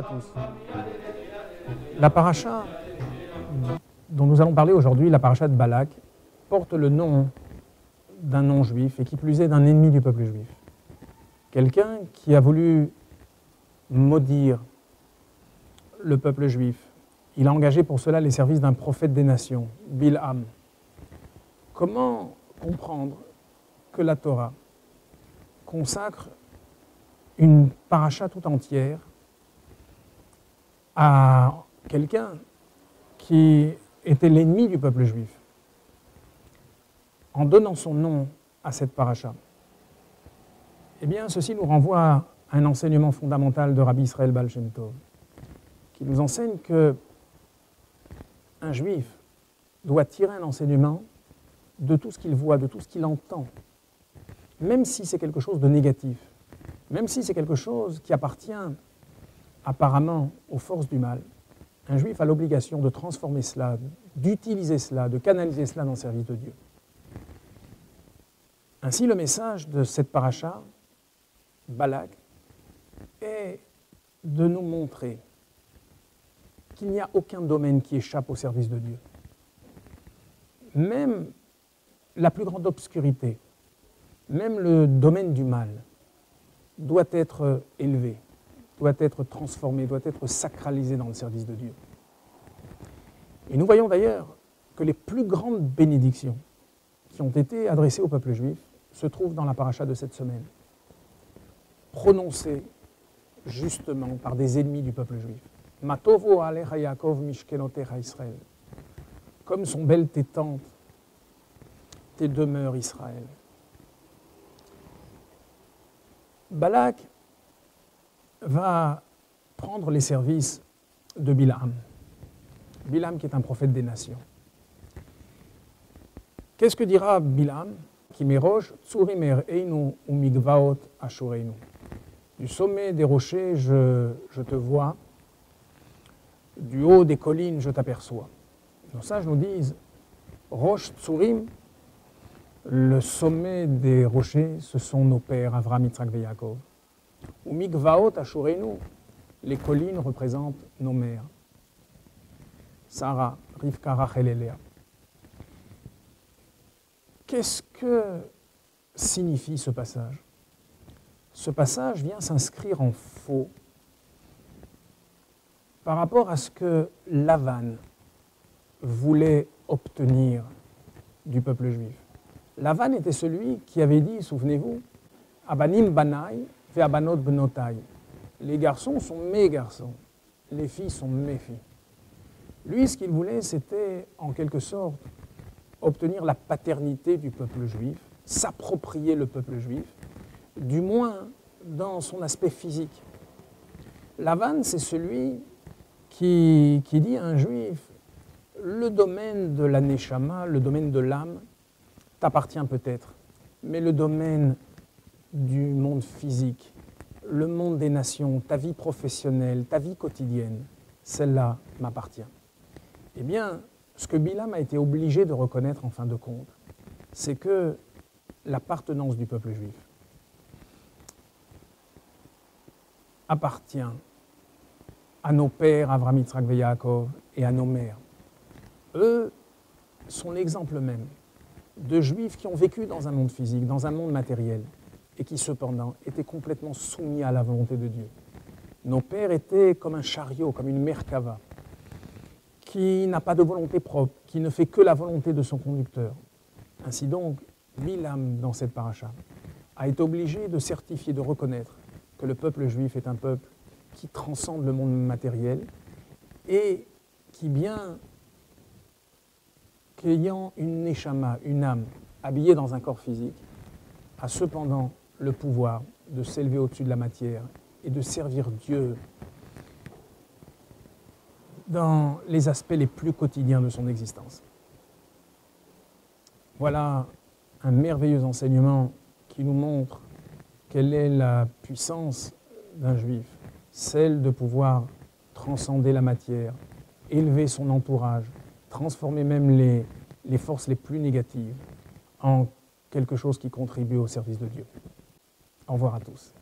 tous. La paracha dont nous allons parler aujourd'hui, la paracha de Balak, porte le nom d'un non-juif et qui plus est d'un ennemi du peuple juif. Quelqu'un qui a voulu maudire le peuple juif. Il a engagé pour cela les services d'un prophète des nations, Bilham. Comment comprendre que la Torah consacre une paracha tout entière à quelqu'un qui était l'ennemi du peuple juif, en donnant son nom à cette paracha? Eh bien, ceci nous renvoie à un enseignement fondamental de Rabbi Israël Baal Shem Tov, qui nous enseigne que un juif doit tirer un enseignement de tout ce qu'il voit, de tout ce qu'il entend, même si c'est quelque chose de négatif, même si c'est quelque chose qui appartient apparemment aux forces du mal. Un juif a l'obligation de transformer cela, d'utiliser cela, de canaliser cela dans le service de Dieu. Ainsi, le message de cette paracha, Balak, est de nous montrer qu'il n'y a aucun domaine qui échappe au service de Dieu. Même la plus grande obscurité, même le domaine du mal, doit être élevé, doit être transformé, doit être sacralisé dans le service de Dieu. Et nous voyons d'ailleurs que les plus grandes bénédictions qui ont été adressées au peuple juif se trouvent dans la paracha de cette semaine, prononcées justement par des ennemis du peuple juif. Matovo alecha Yaakov mishkenotecha Israël. Comme sont belles tes tentes, tes demeures Israël. Balak va prendre les services de Bilham. Bilham qui est un prophète des nations. Qu'est-ce que dira Bilham? Kimerosh tsurimer einu umigvaot ashureinu. Du sommet des rochers, je te vois. Du haut des collines, je t'aperçois. Nos sages nous disent, Rosh Tsurim, le sommet des rochers, ce sont nos pères, Avraham, Yitzhak et Yaakov. Ou Mikvaot Ashurenu, les collines représentent nos mères. Sarah, Rivka, Rachel et Léa. Qu'est-ce que signifie ce passage? Ce passage vient s'inscrire en faux par rapport à ce que Lavan voulait obtenir du peuple juif. Lavan était celui qui avait dit, souvenez-vous, Abanim banai ve abanot benotai. Les garçons sont mes garçons, les filles sont mes filles. Lui, ce qu'il voulait, c'était en quelque sorte obtenir la paternité du peuple juif, s'approprier le peuple juif, du moins dans son aspect physique. Lavan, c'est celui qui dit à un juif, le domaine de la neshama, le domaine de l'âme, t'appartient peut-être, mais le domaine du monde physique, le monde des nations, ta vie professionnelle, ta vie quotidienne, celle-là m'appartient. Eh bien, ce que Bilham a été obligé de reconnaître en fin de compte, c'est que l'appartenance du peuple juif appartient à nos pères, Avraham, Yitzhak et Yaakov, et à nos mères. Eux sont l'exemple même de juifs qui ont vécu dans un monde physique, dans un monde matériel, et qui cependant étaient complètement soumis à la volonté de Dieu. Nos pères étaient comme un chariot, comme une merkava, qui n'a pas de volonté propre, qui ne fait que la volonté de son conducteur. Ainsi donc, Bilham, dans cette paracha, a été obligé de certifier, de reconnaître que le peuple juif est un peuple qui transcende le monde matériel et qui, bien qu'ayant une neshama, une âme, habillée dans un corps physique, a cependant le pouvoir de s'élever au-dessus de la matière et de servir Dieu dans les aspects les plus quotidiens de son existence. Voilà un merveilleux enseignement qui nous montre quelle est la puissance d'un juif, celle de pouvoir transcender la matière, élever son entourage, transformer même les forces les plus négatives en quelque chose qui contribue au service de Dieu. Au revoir à tous.